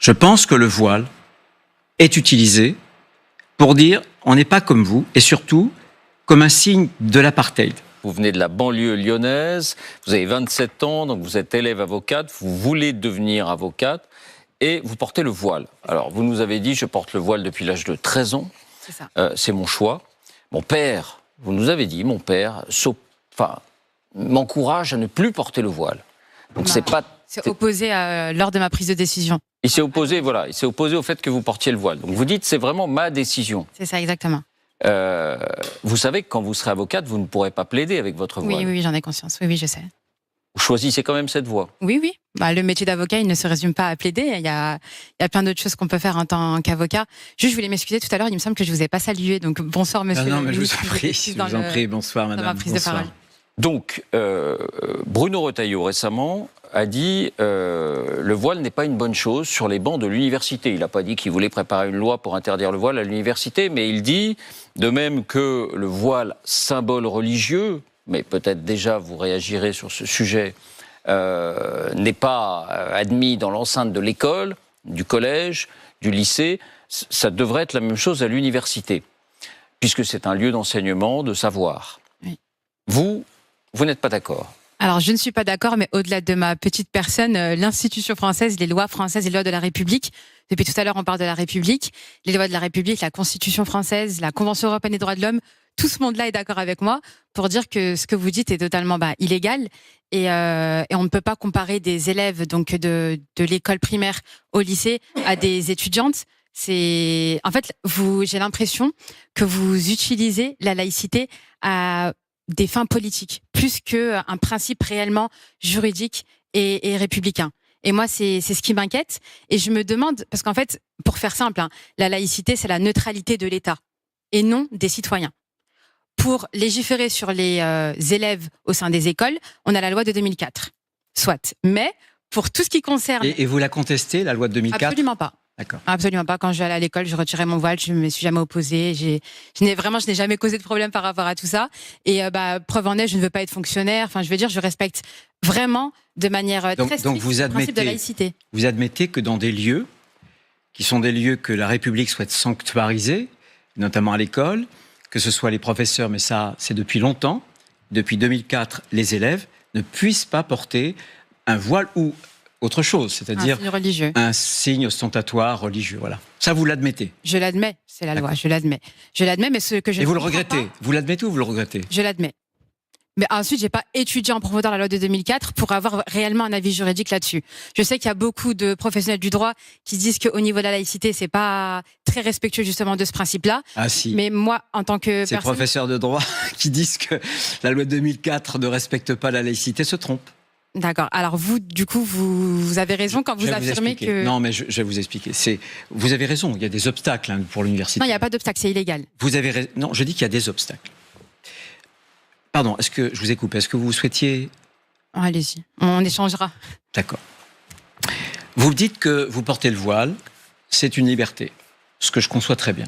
Je pense que le voile est utilisé pour dire on n'est pas comme vous et surtout comme un signe de l'apartheid. Vous venez de la banlieue lyonnaise, vous avez 27 ans, donc vous êtes élève avocate, vous voulez devenir avocate et vous portez le voile. Alors vous nous avez dit je porte le voile depuis l'âge de 13 ans, C'est ça. C'est mon choix. Mon père, vous nous avez dit, mon père m'encourage à ne plus porter le voile. Donc c'est opposé lors de ma prise de décision. Il s'est opposé, voilà, il s'est opposé au fait que vous portiez le voile. Donc vous dites c'est vraiment ma décision. C'est ça, exactement. Vous savez que quand vous serez avocate, vous ne pourrez pas plaider avec votre voile. Oui, j'en ai conscience. Oui, je sais. Vous choisissez quand même cette voie. Oui. Le métier d'avocat, il ne se résume pas à plaider. Il y a plein d'autres choses qu'on peut faire en tant qu'avocat. Juste, je voulais m'excuser tout à l'heure. Il me semble que je vous ai pas salué. Donc bonsoir, monsieur. Non, mais je vous en prie. Bonsoir, madame. Dans ma prise de parole. Donc, Bruno Retailleau, récemment, a dit le voile n'est pas une bonne chose sur les bancs de l'université. Il n'a pas dit qu'il voulait préparer une loi pour interdire le voile à l'université, mais il dit, de même que le voile, symbole religieux, mais peut-être déjà vous réagirez sur ce sujet, n'est pas admis dans l'enceinte de l'école, du collège, du lycée, ça devrait être la même chose à l'université, puisque c'est un lieu d'enseignement, de savoir. Oui. Vous n'êtes pas d'accord? Alors, je ne suis pas d'accord, mais au-delà de ma petite personne, l'institution française, les lois françaises, les lois de la République, depuis tout à l'heure, on parle de la République, les lois de la République, la Constitution française, la Convention européenne des droits de l'homme, tout ce monde-là est d'accord avec moi pour dire que ce que vous dites est totalement illégal et on ne peut pas comparer des élèves donc de l'école primaire au lycée à des étudiantes. En fait, j'ai l'impression que vous utilisez la laïcité à des fins politiques, plus qu'un principe réellement juridique et républicain. Et moi, c'est ce qui m'inquiète. Et je me demande, parce qu'en fait, pour faire simple, la laïcité, c'est la neutralité de l'État et non des citoyens. Pour légiférer sur les élèves au sein des écoles, on a la loi de 2004. Soit. Mais pour tout ce qui concerne... Et vous la contestez, la loi de 2004? Absolument pas. D'accord. Absolument pas. Quand je vais aller à l'école, je retirais mon voile, je ne me suis jamais opposée. Je n'ai jamais causé de problème par rapport à tout ça. Et preuve en est, je ne veux pas être fonctionnaire. Enfin, je veux dire, je respecte vraiment de manière très stricte le principe de laïcité. Vous admettez que dans des lieux qui sont des lieux que la République souhaite sanctuariser, notamment à l'école, que ce soit les professeurs, mais ça, c'est depuis longtemps, depuis 2004, les élèves ne puissent pas porter un voile ou autre chose, c'est-à-dire un signe ostentatoire religieux. Voilà. Ça, vous l'admettez? Je l'admets, c'est la loi, je l'admets. Je l'admets, mais ce que je... Et vous le regrettez? Vous l'admettez ou vous le regrettez? Je l'admets. Mais ensuite, j'ai pas étudié en profondeur la loi de 2004 pour avoir réellement un avis juridique là-dessus. Je sais qu'il y a beaucoup de professionnels du droit qui disent qu'au niveau de la laïcité, c'est pas très respectueux justement de ce principe-là. Ah si. Mais moi, en tant que ces professeurs de droit qui disent que la loi de 2004 ne respecte pas la laïcité se trompent. D'accord. Alors vous, du coup, vous avez raison quand vous affirmez que... Non, mais je vais vous expliquer. Vous avez raison, il y a des obstacles pour l'université. Non, il n'y a pas d'obstacle, c'est illégal. Vous avez raison. Non, je dis qu'il y a des obstacles. Pardon, est-ce que je vous ai coupé? Est-ce que vous souhaitiez... Oh, allez-y, on échangera. D'accord. Vous dites que vous portez le voile, c'est une liberté, ce que je conçois très bien.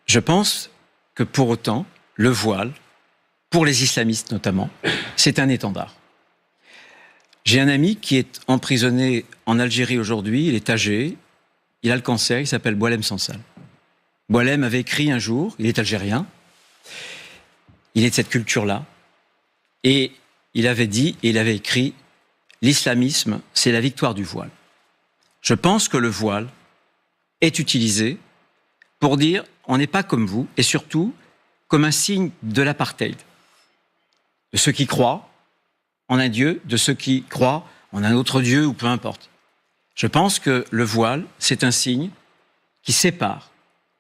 Je pense que pour autant, le voile, pour les islamistes notamment, c'est un étendard. J'ai un ami qui est emprisonné en Algérie aujourd'hui, il est âgé, il a le cancer, il s'appelle Boualem Sansal. Boualem avait écrit un jour, il est algérien, il est de cette culture-là, et il avait dit, et il avait écrit, l'islamisme, c'est la victoire du voile. Je pense que le voile est utilisé pour dire, on n'est pas comme vous, et surtout, comme un signe de l'apartheid. De ceux qui croient en un Dieu, de ceux qui croient en un autre Dieu, ou peu importe. Je pense que le voile, c'est un signe qui sépare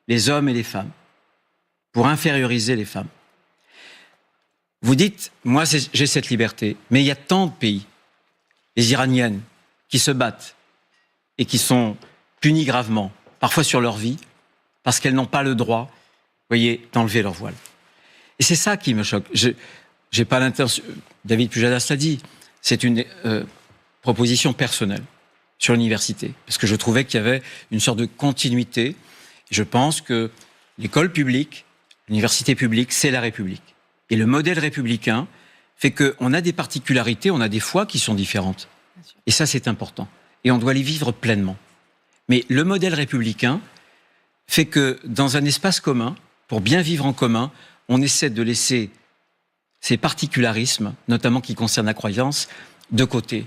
les hommes et les femmes, pour inférioriser les femmes. Vous dites, moi j'ai cette liberté, mais il y a tant de pays, les Iraniennes, qui se battent et qui sont punies gravement, parfois sur leur vie, parce qu'elles n'ont pas le droit, vous voyez, d'enlever leur voile. Et c'est ça qui me choque. J'ai pas l'intention, David Pujadas l'a dit, c'est une proposition personnelle sur l'université, parce que je trouvais qu'il y avait une sorte de continuité. Je pense que l'école publique, l'université publique, c'est la République. Et le modèle républicain fait qu'on a des particularités, on a des foi qui sont différentes. Et ça, c'est important. et on doit les vivre pleinement. Mais le modèle républicain fait que dans un espace commun, pour bien vivre en commun, on essaie de laisser ces particularismes, notamment qui concernent la croyance, de côté.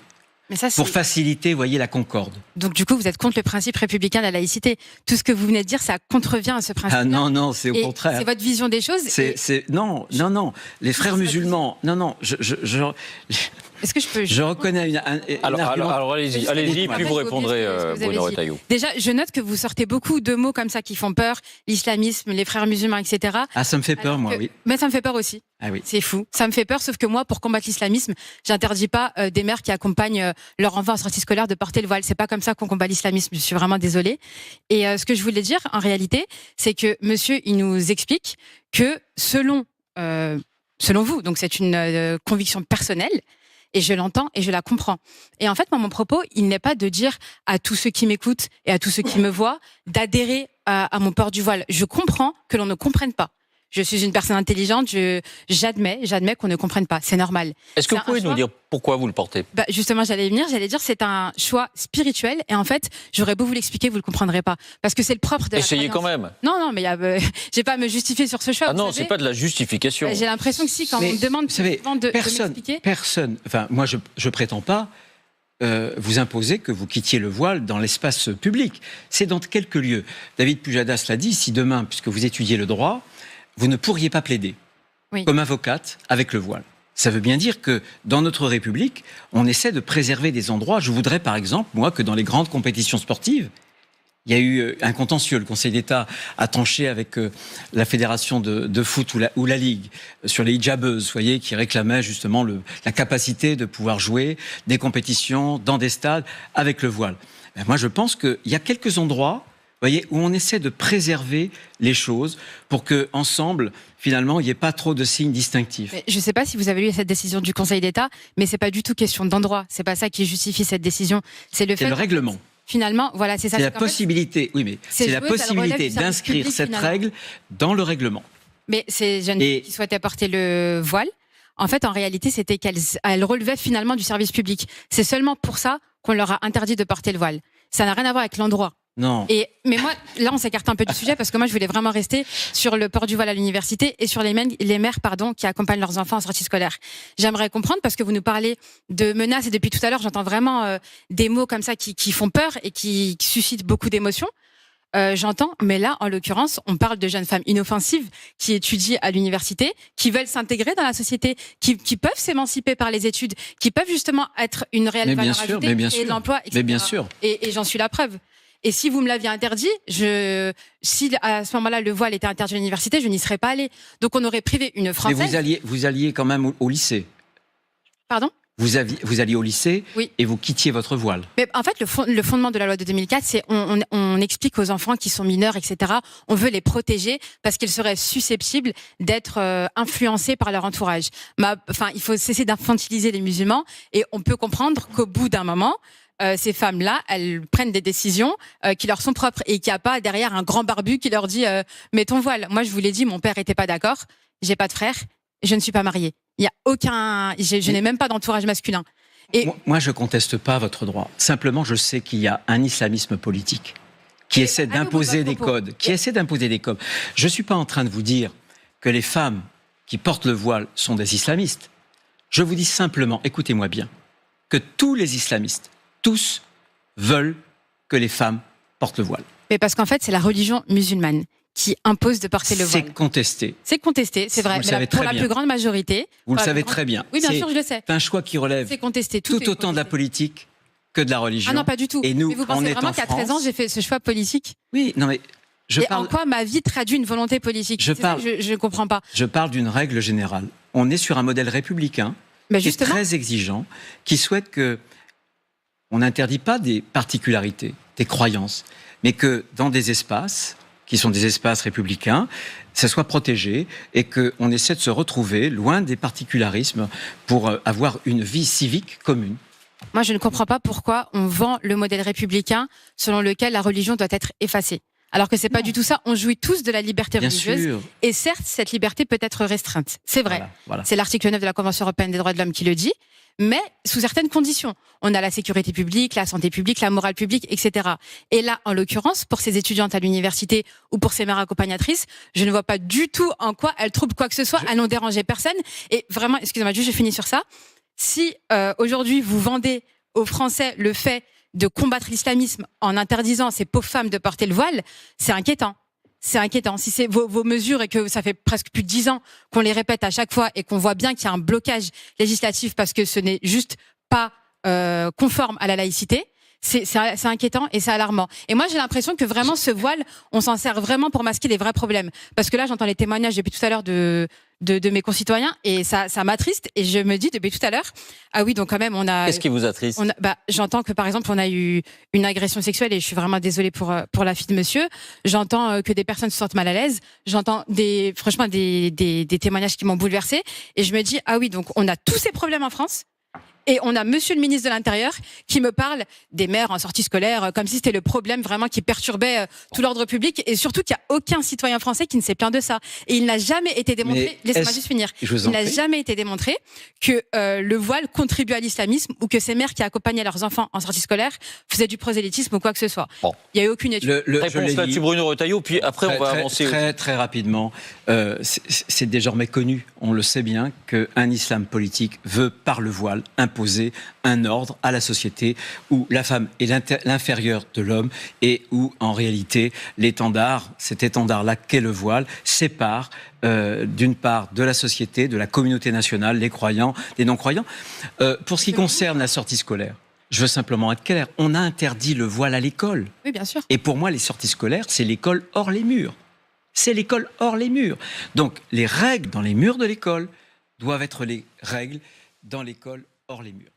Mais ça, pour faciliter, vous voyez, la concorde. Donc du coup, vous êtes contre le principe républicain de la laïcité. Tout ce que vous venez de dire, ça contrevient à ce principe. Ah non, c'est au contraire. C'est votre vision des choses. Non. Les frères musulmans, Est-ce que je peux... Je reconnais une alors allez-y, puis vous répondrez, Bruno Retailleau. Déjà, je note que vous sortez beaucoup de mots comme ça qui font peur, l'islamisme, les frères musulmans, etc. Ah, ça me fait peur, moi, oui. Mais ça me fait peur aussi. Ah oui. C'est fou. Ça me fait peur, sauf que moi, pour combattre l'islamisme, j'interdis pas des mères qui accompagnent leur enfant en sortie scolaire de porter le voile. C'est pas comme ça qu'on combat l'islamisme. Je suis vraiment désolée. Et ce que je voulais dire, en réalité, c'est que monsieur, il nous explique que selon vous, donc c'est une conviction personnelle, et je l'entends et je la comprends. Et en fait, moi, mon propos, il n'est pas de dire à tous ceux qui m'écoutent et à tous ceux qui me voient d'adhérer à mon port du voile. Je comprends que l'on ne comprenne pas. Je suis une personne intelligente, j'admets qu'on ne comprenne pas, c'est normal. Est-ce que vous pouvez nous dire pourquoi vous le portez ? Justement, j'allais dire c'est un choix spirituel et en fait, j'aurais beau vous l'expliquer, vous le comprendrez pas parce que c'est le propre de la Essayez quand même. Non, mais j'ai pas à me justifier sur ce choix. Ah non, c'est pas de la justification. J'ai l'impression que si, quand on me demande de m'expliquer. Personne, enfin moi je prétends pas vous imposer que vous quittiez le voile dans l'espace public. C'est dans quelques lieux. David Pujadas l'a dit, si demain, puisque vous étudiez le droit, vous ne pourriez pas plaider comme avocate avec le voile. Ça veut bien dire que dans notre République, on essaie de préserver des endroits. Je voudrais par exemple, moi, que dans les grandes compétitions sportives, il y a eu un contentieux. Le Conseil d'État a tranché avec la fédération de foot ou la Ligue sur les hijabeuses, vous voyez, qui réclamaient justement la capacité de pouvoir jouer des compétitions dans des stades avec le voile. Moi, je pense qu'il y a quelques endroits, vous voyez, où on essaie de préserver les choses pour que, ensemble, finalement, il n'y ait pas trop de signes distinctifs. Mais je ne sais pas si vous avez lu cette décision du Conseil d'État, mais c'est pas du tout question d'endroit. C'est pas ça qui justifie cette décision. C'est le règlement. Finalement, voilà, c'est ça. C'est la possibilité, c'est la possibilité d'inscrire cette règle dans le règlement. Mais ces jeunes filles qui souhaitaient porter le voile, en fait, en réalité, c'était qu'elles relevaient finalement du service public. C'est seulement pour ça qu'on leur a interdit de porter le voile. Ça n'a rien à voir avec l'endroit. Non. Mais moi, là, on s'écarte un peu du sujet parce que moi, je voulais vraiment rester sur le port du voile à l'université et sur les mères, qui accompagnent leurs enfants en sortie scolaire. J'aimerais comprendre parce que vous nous parlez de menaces et depuis tout à l'heure, j'entends vraiment des mots comme ça qui font peur et qui suscitent beaucoup d'émotions. J'entends, mais là, en l'occurrence, on parle de jeunes femmes inoffensives qui étudient à l'université, qui veulent s'intégrer dans la société, qui peuvent s'émanciper par les études, qui peuvent justement être une réelle valeur ajoutée et l'emploi, etc. Mais bien sûr. Et j'en suis la preuve. Et si vous me l'aviez interdit, si à ce moment-là le voile était interdit à l'université, je n'y serais pas allée. Donc on aurait privé une Française. Mais vous alliez quand même au lycée. Pardon ? Vous alliez au lycée et vous quittiez votre voile. Mais en fait, le fondement de la loi de 2004, c'est on explique aux enfants qui sont mineurs, etc. On veut les protéger parce qu'ils seraient susceptibles d'être influencés par leur entourage. Il faut cesser d'infantiliser les musulmans et on peut comprendre qu'au bout d'un moment, ces femmes-là, elles prennent des décisions qui leur sont propres et qu'il n'y a pas derrière un grand barbu qui leur dit mets ton voile. Moi, je vous l'ai dit, mon père était pas d'accord. J'ai pas de frère. Je ne suis pas mariée. Il y a je n'ai même pas d'entourage masculin. Et moi, je conteste pas votre droit. Simplement, je sais qu'il y a un islamisme politique qui essaie d'imposer des codes, Je suis pas en train de vous dire que les femmes qui portent le voile sont des islamistes. Je vous dis simplement, écoutez-moi bien, que tous les islamistes, tous veulent que les femmes portent le voile. Mais parce qu'en fait, c'est la religion musulmane qui impose de porter le voile. C'est contesté. C'est contesté, c'est vrai. Mais pour la plus grande majorité... Vous le savez très bien. Oui, bien sûr, je le sais. C'est un choix qui relève tout autant de la politique que de la religion. Ah non, pas du tout. Et nous, mais vous pensez vraiment qu'à 13 ans, j'ai fait ce choix politique ? Oui, non mais... En quoi ma vie traduit une volonté politique ? Je ne comprends pas. Je parle d'une règle générale. On est sur un modèle républicain qui est très exigeant, qui souhaite que on n'interdit pas des particularités, des croyances, mais que dans des espaces qui sont des espaces républicains, ça soit protégé et qu'on essaie de se retrouver loin des particularismes pour avoir une vie civique commune. Moi, je ne comprends pas pourquoi on vend le modèle républicain selon lequel la religion doit être effacée. Alors que c'est pas du tout ça. On jouit tous de la liberté religieuse. Sûr. Et certes, cette liberté peut être restreinte. C'est vrai. Voilà. C'est l'article 9 de la Convention européenne des droits de l'homme qui le dit. mais sous certaines conditions. On a la sécurité publique, la santé publique, la morale publique, etc. Et là, en l'occurrence, pour ces étudiantes à l'université ou pour ces mères accompagnatrices, je ne vois pas du tout en quoi elles troublent quoi que ce soit. Elles n'ont dérangé personne. Et vraiment, excusez-moi, juste je finis sur ça. Si aujourd'hui vous vendez aux Français le fait de combattre l'islamisme en interdisant ces pauvres femmes de porter le voile, c'est inquiétant. C'est inquiétant. Si c'est vos mesures et que ça fait presque plus de 10 ans qu'on les répète à chaque fois et qu'on voit bien qu'il y a un blocage législatif parce que ce n'est juste pas conforme à la laïcité, c'est inquiétant et c'est alarmant. Et moi, j'ai l'impression que vraiment ce voile, on s'en sert vraiment pour masquer les vrais problèmes. Parce que là, j'entends les témoignages depuis tout à l'heure de mes concitoyens et ça m'attriste. Et je me dis depuis tout à l'heure, ah oui, donc quand même, on a... Qu'est-ce qui vous attriste? J'entends que par exemple, on a eu une agression sexuelle et je suis vraiment désolée pour la fille de monsieur. J'entends que des personnes se sentent mal à l'aise. J'entends franchement des témoignages qui m'ont bouleversée. Et je me dis, ah oui, donc on a tous ces problèmes en France. Et on a monsieur le ministre de l'Intérieur qui me parle des mères en sortie scolaire comme si c'était le problème vraiment qui perturbait tout l'ordre public et surtout qu'il n'y a aucun citoyen français qui ne s'est plaint de ça. Et il n'a jamais été démontré, laissez-moi juste finir, il n'a jamais été démontré que le voile contribue à l'islamisme ou que ces mères qui accompagnaient leurs enfants en sortie scolaire faisaient du prosélytisme ou quoi que ce soit. Bon. Il n'y a eu aucune étude. Réponse là-dessus, Bruno Retailleau, puis après on va avancer. Très rapidement, c'est désormais connu, on le sait bien, qu'un islam politique veut par le voile imposer un ordre à la société où la femme est l'inférieur de l'homme et où, en réalité, cet étendard-là qu'est le voile, sépare d'une part de la société, de la communauté nationale, les croyants, les non-croyants. Pour ce qui concerne la sortie scolaire, je veux simplement être clair, on a interdit le voile à l'école. Oui, bien sûr. Et pour moi, les sorties scolaires, c'est l'école hors les murs. C'est l'école hors les murs. Donc, les règles dans les murs de l'école doivent être les règles dans l'école hors les murs.